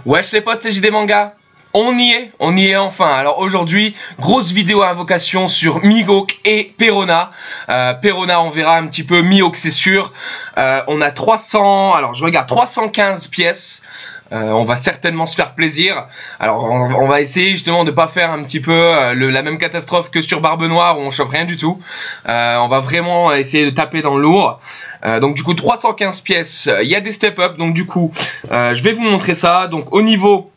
Wesh les potes, c'est JD Manga. On y est enfin. Alors aujourd'hui, grosse vidéo à invocation sur Mihawk et Perona. Perona, on verra un petit peu. Mihawk, c'est sûr. On a 300, alors je regarde 315 pièces. On va certainement se faire plaisir. Alors on va essayer justement de pas faire un petit peu la même catastrophe que sur Barbe Noire où on chope rien du tout. On va vraiment essayer de taper dans le lourd. Donc du coup 315 pièces, il y a des step up. Donc du coup je vais vous montrer ça. Donc au niveau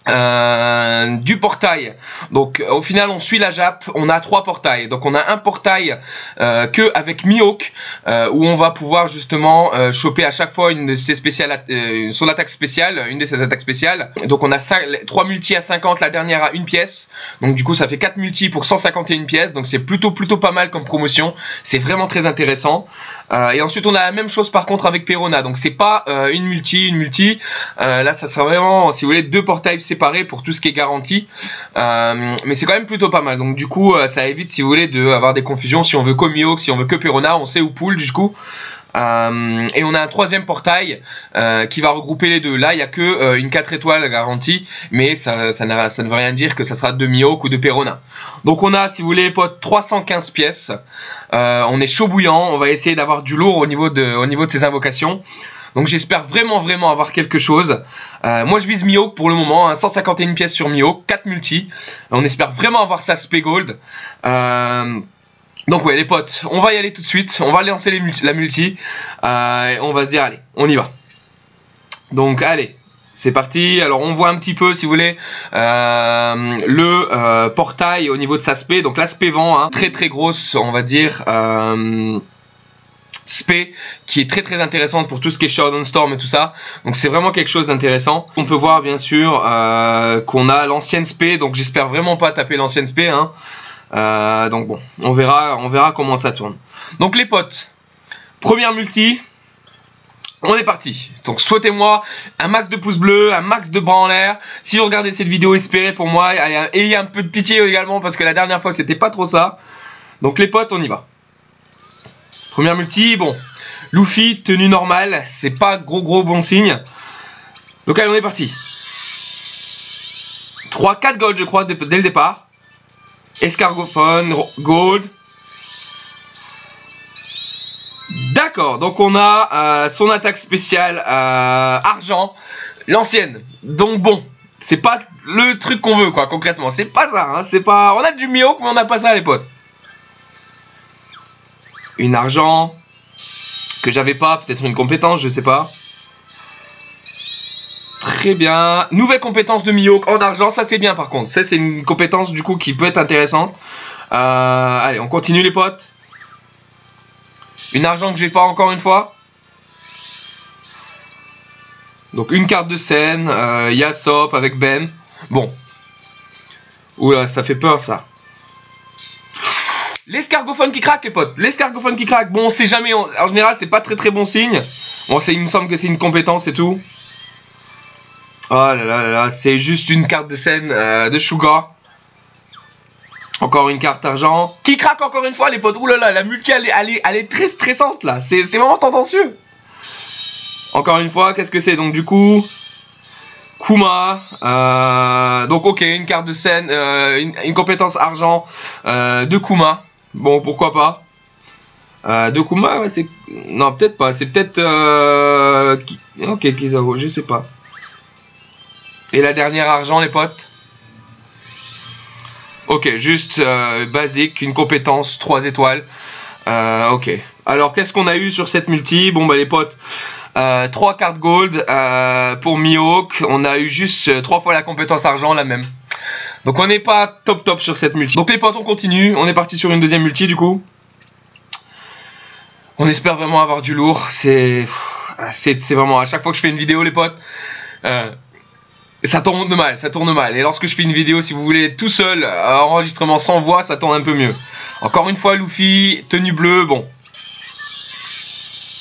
du portail, donc au final on suit la Jap, on a 3 portails, donc on a un portail que avec Mihawk où on va pouvoir justement choper à chaque fois une de ses spéciales, son attaque spéciale, une de ses attaques spéciales. Donc on a 3 multi à 50, la dernière à 1 pièce, donc du coup ça fait 4 multi pour 151 pièces, donc c'est plutôt pas mal comme promotion, c'est vraiment très intéressant. Et ensuite on a la même chose par contre avec Perona, donc c'est pas une multi, là ça sera vraiment, si vous voulez, 2 portails séparés pour tout ce qui est garanti, mais c'est quand même plutôt pas mal. Donc du coup ça évite, si vous voulez, d'avoir des confusions. Si on veut que Mihawk, si on veut que Perona, on sait où pull du coup. Et on a un 3e portail qui va regrouper les deux. Là il n'y a que une 4 étoiles garantie, mais ça ne veut rien dire que ça sera de Mihawk ou de Perona. Donc on a, si vous voulez les potes, 315 pièces. On est chaud bouillant, on va essayer d'avoir du lourd au niveau de ces invocations. Donc j'espère vraiment avoir quelque chose. Moi je vise Mihawk pour le moment, hein, 151 pièces sur Mihawk, 4 multi. On espère vraiment avoir ça SP Gold. Donc ouais les potes, on va y aller tout de suite, on va lancer la multi. Et on va se dire allez, on y va. Donc allez, c'est parti. Alors on voit un petit peu, si vous voulez, le portail au niveau de sa spé. Donc la spé vent, hein, très grosse, on va dire. Spé qui est très intéressante pour tout ce qui est Showdown Storm et tout ça, donc c'est vraiment quelque chose d'intéressant. On peut voir bien sûr qu'on a l'ancienne spé, donc j'espère vraiment pas taper l'ancienne spé, hein. Donc bon, on verra comment ça tourne. Donc les potes, première multi, on est parti. Donc souhaitez-moi un max de pouces bleus, un max de bras en l'air. Si vous regardez cette vidéo, espérez pour moi, et ayez un peu de pitié également parce que la dernière fois c'était pas trop ça. Donc les potes, on y va. Première multi, bon, Luffy, tenue normale, c'est pas gros bon signe. Donc allez, on est parti. 3-4 gold, je crois, dès le départ. Escargophone, gold. D'accord, donc on a son attaque spéciale argent, l'ancienne. Donc bon, c'est pas le truc qu'on veut, quoi, concrètement. C'est pas ça, hein, c'est pas... On a du Mihawk, mais on n'a pas ça, les potes. Une argent que j'avais pas, peut-être une compétence, je sais pas. Très bien. Nouvelle compétence de Mihawk en argent, ça c'est bien par contre. Ça c'est une compétence du coup qui peut être intéressante. Allez, on continue les potes. Une argent que j'ai pas encore une fois. Donc une carte de scène, Yasop avec Ben. Bon. Oula, ça fait peur ça. L'escargophone qui craque les potes, l'escargophone qui craque. Bon on sait jamais, en général c'est pas très bon signe. Bon il me semble que c'est une compétence et tout. Oh là, c'est juste une carte de scène de Sugar. Encore une carte argent. Qui craque encore une fois les potes. Ouh là là, la multi elle est très stressante là, c'est vraiment tendancieux. Encore une fois, qu'est-ce que c'est donc du coup? Kuma, donc ok, une carte de scène, une compétence argent de Kuma. Bon, pourquoi pas. De Kuma, ouais, c'est... Non, peut-être pas. C'est peut-être... Ok, Kizaru, je sais pas. Et la dernière argent, les potes. Ok, juste basique, une compétence 3 étoiles. Ok. Alors, qu'est-ce qu'on a eu sur cette multi? Bon, bah les potes, 3 cartes gold pour Mihawk. On a eu juste 3 fois la compétence argent, la même. Donc on n'est pas top sur cette multi. Donc les potes, on continue. On est parti sur une deuxième multi du coup. On espère vraiment avoir du lourd. C'est vraiment... À chaque fois que je fais une vidéo les potes, ça tourne mal. Et lorsque je fais une vidéo, si vous voulez, tout seul, enregistrement sans voix, ça tourne un peu mieux. Encore une fois, Luffy, tenue bleue, bon.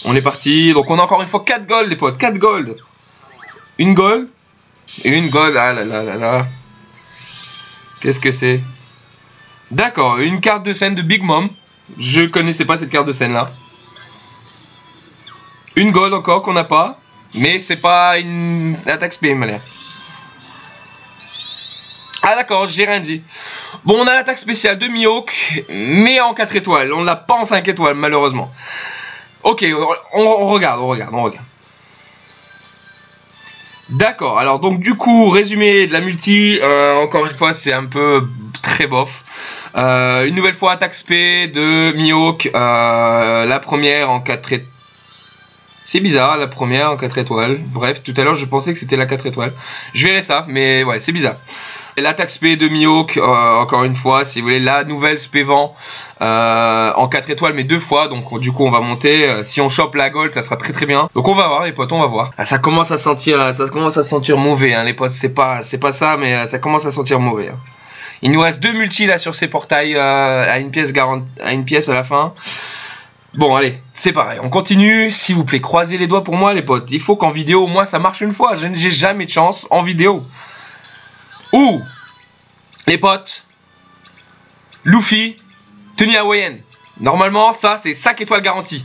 On est parti. Donc on a encore une fois 4 gold les potes. 4 gold. Une gold. Et une gold. Ah là là. Qu'est-ce que c'est? D'accord, une carte de scène de Big Mom. Je connaissais pas cette carte de scène là. Une gold encore qu'on n'a pas. Mais c'est pas une attaque spé, il m'a l'air. Ah d'accord, j'ai rien dit. Bon, on a l'attaque spéciale de Mihawk, mais en 4 étoiles. On l'a pas en 5 étoiles, malheureusement. Ok, on regarde. D'accord, alors donc du coup, résumé de la multi, encore une fois, c'est un peu très bof. Une nouvelle fois, attaque spé de Mihawk, la première en 4 étoiles. C'est bizarre, la première en 4 étoiles. Bref, tout à l'heure, je pensais que c'était la 4 étoiles. Je verrai ça, mais ouais, c'est bizarre. L'attaque spé de Mihawk, encore une fois, si vous voulez, la nouvelle spé vent en 4 étoiles, mais 2 fois. Donc, du coup, on va monter. Si on chope la gold, ça sera très très bien. Donc, on va voir, les potes, on va voir. Ah, ça commence à sentir mauvais, hein, les potes. C'est pas ça, mais ça commence à sentir mauvais. Hein. Il nous reste 2 multis là sur ces portails à une pièce à la fin. Bon, allez, c'est pareil. On continue. S'il vous plaît, croisez les doigts pour moi, les potes. Il faut qu'en vidéo, au moins, ça marche une fois. J'ai jamais de chance en vidéo. Ouh, les potes, Luffy, tenue hawaïenne. Normalement, ça, c'est 5 étoiles garanties.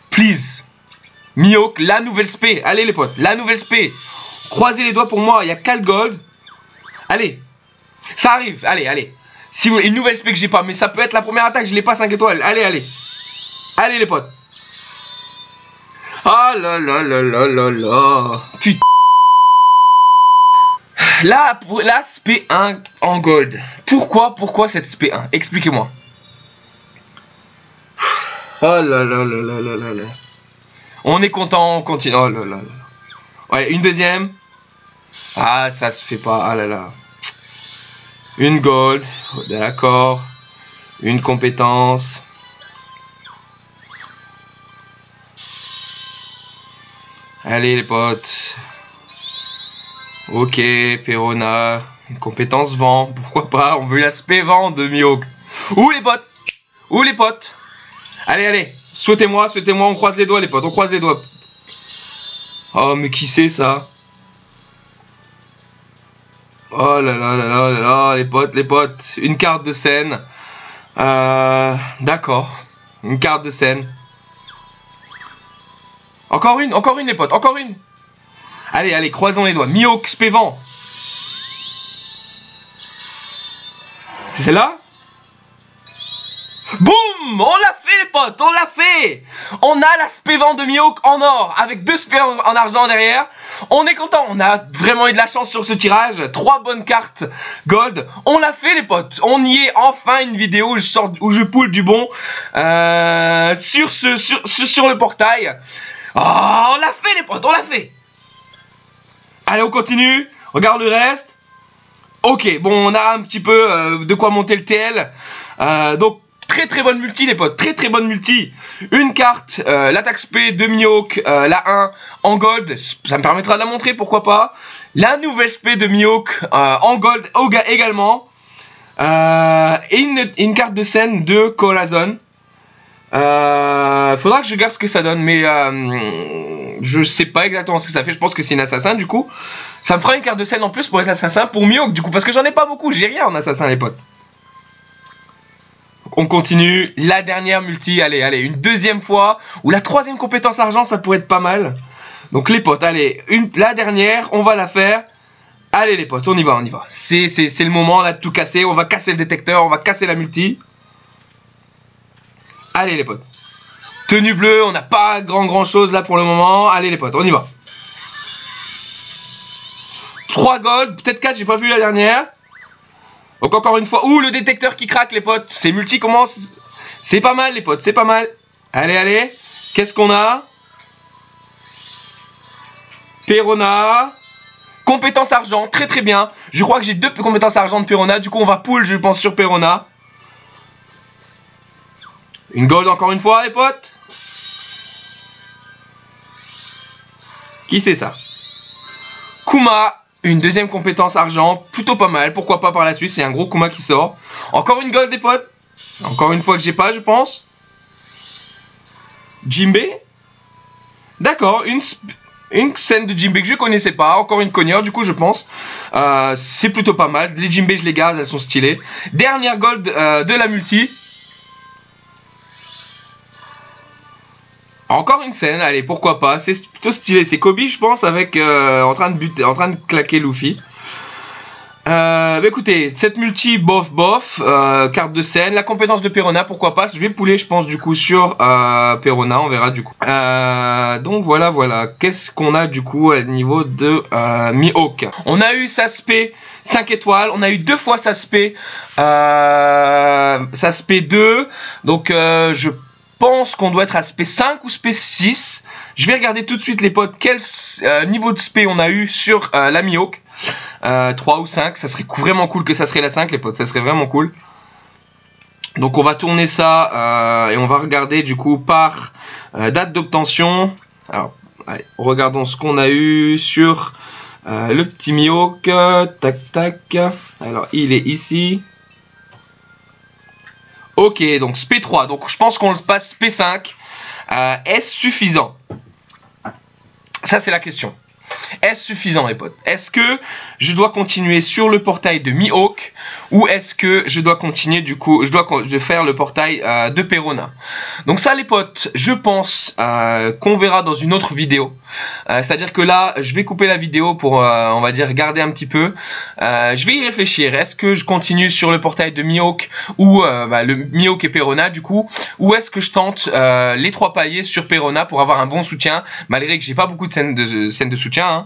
Please. Mihawk, la nouvelle spé. Allez, les potes, la nouvelle spé. Croisez les doigts pour moi. Il y a 4 gold. Allez, ça arrive. Allez. Si vous voulez, une nouvelle spé que j'ai pas, mais ça peut être la première attaque. Je l'ai pas 5 étoiles. Allez. Allez, les potes. Oh là. Putain. Là, la SP1 en gold. Pourquoi cette SP1? Expliquez-moi. Oh là. On est content, on continue. Oh là. Ouais, une deuxième. Ah, ça se fait pas. Ah là. Une gold. D'accord. Une compétence. Allez, les potes. Ok, Perona, une compétence vent, pourquoi pas, on veut l'aspect vent de Mihawk. Ouh les potes. Allez, souhaitez-moi, on croise les doigts les potes, on croise les doigts. Oh mais qui c'est ça? Oh là, les potes, une carte de scène. D'accord, une carte de scène. Encore une les potes, encore une. Allez, croisons les doigts. Mihawk, spé vent. C'est celle-là? Boum! On l'a fait, les potes, on l'a fait! On a la spé vent de Mihawk en or, avec 2 spé en argent derrière. On est content, on a vraiment eu de la chance sur ce tirage. 3 bonnes cartes gold. On l'a fait, les potes. On y est, enfin une vidéo où je poule du bon sur le portail. Oh, on l'a fait, les potes, on l'a fait! Allez, on continue. Regarde le reste. Ok, bon, on a un petit peu de quoi monter le TL. Donc, très bonne multi, les potes. Très bonne multi. Une carte, l'attaque spé de Mihawk, la 1 en gold. Ça me permettra de la montrer, pourquoi pas. La nouvelle spé de Mihawk en gold également. Et une carte de scène de Corazon. Faudra que je regarde ce que ça donne, mais je sais pas exactement ce que ça fait. Je pense que c'est une assassin, du coup. Ça me fera une carte de scène en plus pour les assassins, pour Mihawk, du coup, parce que j'en ai pas beaucoup. J'ai rien en assassin, les potes. Donc, on continue. La dernière multi, allez, une deuxième fois. Ou la 3e compétence argent, ça pourrait être pas mal. Donc, les potes, allez, la dernière, on va la faire. Allez, les potes, on y va. C'est le moment, là, de tout casser. On va casser le détecteur, on va casser la multi. Allez les potes. Tenue bleue, on n'a pas grand chose là pour le moment. Allez les potes, on y va. 3 gold, peut-être 4, j'ai pas vu la dernière. Donc encore une fois. Ouh, le détecteur qui craque les potes. C'est multi commence. C'est pas mal les potes, c'est pas mal. Allez. Qu'est-ce qu'on a? Perona. Compétence argent, très bien. Je crois que j'ai 2 compétences argent de Perona. Du coup on va pull, je pense, sur Perona. Une gold encore une fois, les potes. Qui c'est ça? Kuma, une 2e compétence argent, plutôt pas mal. Pourquoi pas par la suite, c'est un gros Kuma qui sort. Encore une gold, les potes. Encore une fois que j'ai pas, je pense. Jinbe. D'accord, une scène de Jinbe que je connaissais pas. Encore une cogneur, du coup, je pense. C'est plutôt pas mal. Les Jinbe, je les garde, elles sont stylées. Dernière gold de la multi. Encore une scène, allez, pourquoi pas. C'est plutôt stylé. C'est Kobe, je pense, avec en train de claquer Luffy. Bah écoutez, cette multi, bof, carte de scène, la compétence de Perona, pourquoi pas. Je vais pouler, je pense, du coup, sur Perona, on verra du coup. Donc voilà. Qu'est-ce qu'on a du coup au niveau de Mihawk? On a eu Sasuke 5 étoiles, on a eu 2 fois Sasuke 2, donc je pense qu'on doit être à SP 5 ou SP 6. Je vais regarder tout de suite les potes quel niveau de SP on a eu sur la Mihawk. 3 ou 5, ça serait vraiment cool que ça serait la 5 les potes, ça serait vraiment cool. Donc on va tourner ça et on va regarder du coup par date d'obtention. Alors allez, regardons ce qu'on a eu sur le petit Mihawk. Tac. Alors il est ici. Ok, donc SP3, donc je pense qu'on le passe SP5. Est-ce suffisant? Ça c'est la question. Est-ce suffisant les potes? Est-ce que je dois continuer sur le portail de Mihawk ou est-ce que je dois continuer du coup, je dois faire le portail de Perona? Donc ça les potes, je pense qu'on verra dans une autre vidéo. C'est-à-dire que là, je vais couper la vidéo pour, on va dire, garder un petit peu. Je vais y réfléchir. Est-ce que je continue sur le portail de Mihawk ou le Mihawk et Perona du coup, ou est-ce que je tente les 3 paliers sur Perona pour avoir un bon soutien, malgré que j'ai pas beaucoup de scènes de soutien.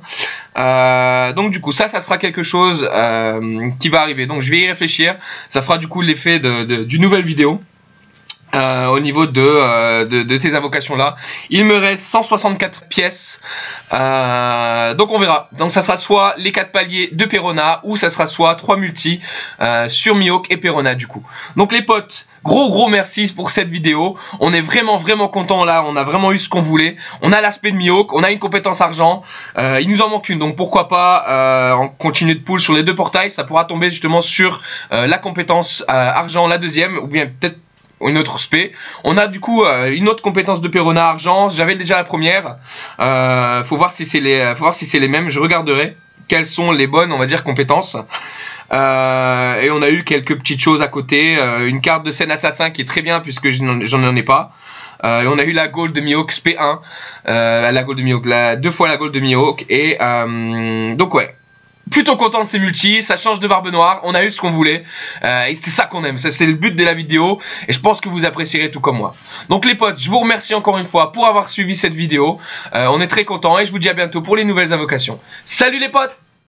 Hein. Donc du coup, ça sera quelque chose qui va arriver. Donc je vais y réfléchir. Ça fera du coup l'effet d'une nouvelle vidéo. Au niveau de ces invocations là, il me reste 164 pièces, donc on verra. Donc ça sera soit les 4 paliers de Perona ou ça sera soit 3 multi sur Mihawk et Perona du coup. Donc les potes, gros merci pour cette vidéo. On est vraiment content là, on a vraiment eu ce qu'on voulait. On a l'aspect de Mihawk, on a une compétence argent, il nous en manque une, donc pourquoi pas en continuer de pull sur les 2 portails. Ça pourra tomber justement sur la compétence argent, la deuxième, ou bien peut-être une autre spé. On a du coup une autre compétence de Perona argent. J'avais déjà la première. Faut voir si c'est les mêmes. Je regarderai quelles sont les bonnes, on va dire, compétences. Et on a eu quelques petites choses à côté. Une carte de scène assassin qui est très bien puisque j'en ai pas. Et on a eu la gold de Mihawk SP 1. La gold de Mihawk, 2 fois la gold de Mihawk. Et donc ouais. Plutôt content de ces multis, ça change de Barbe Noire, on a eu ce qu'on voulait, et c'est ça qu'on aime, ça c'est le but de la vidéo, et je pense que vous apprécierez tout comme moi. Donc les potes, je vous remercie encore une fois pour avoir suivi cette vidéo, on est très contents, et je vous dis à bientôt pour les nouvelles invocations. Salut les potes!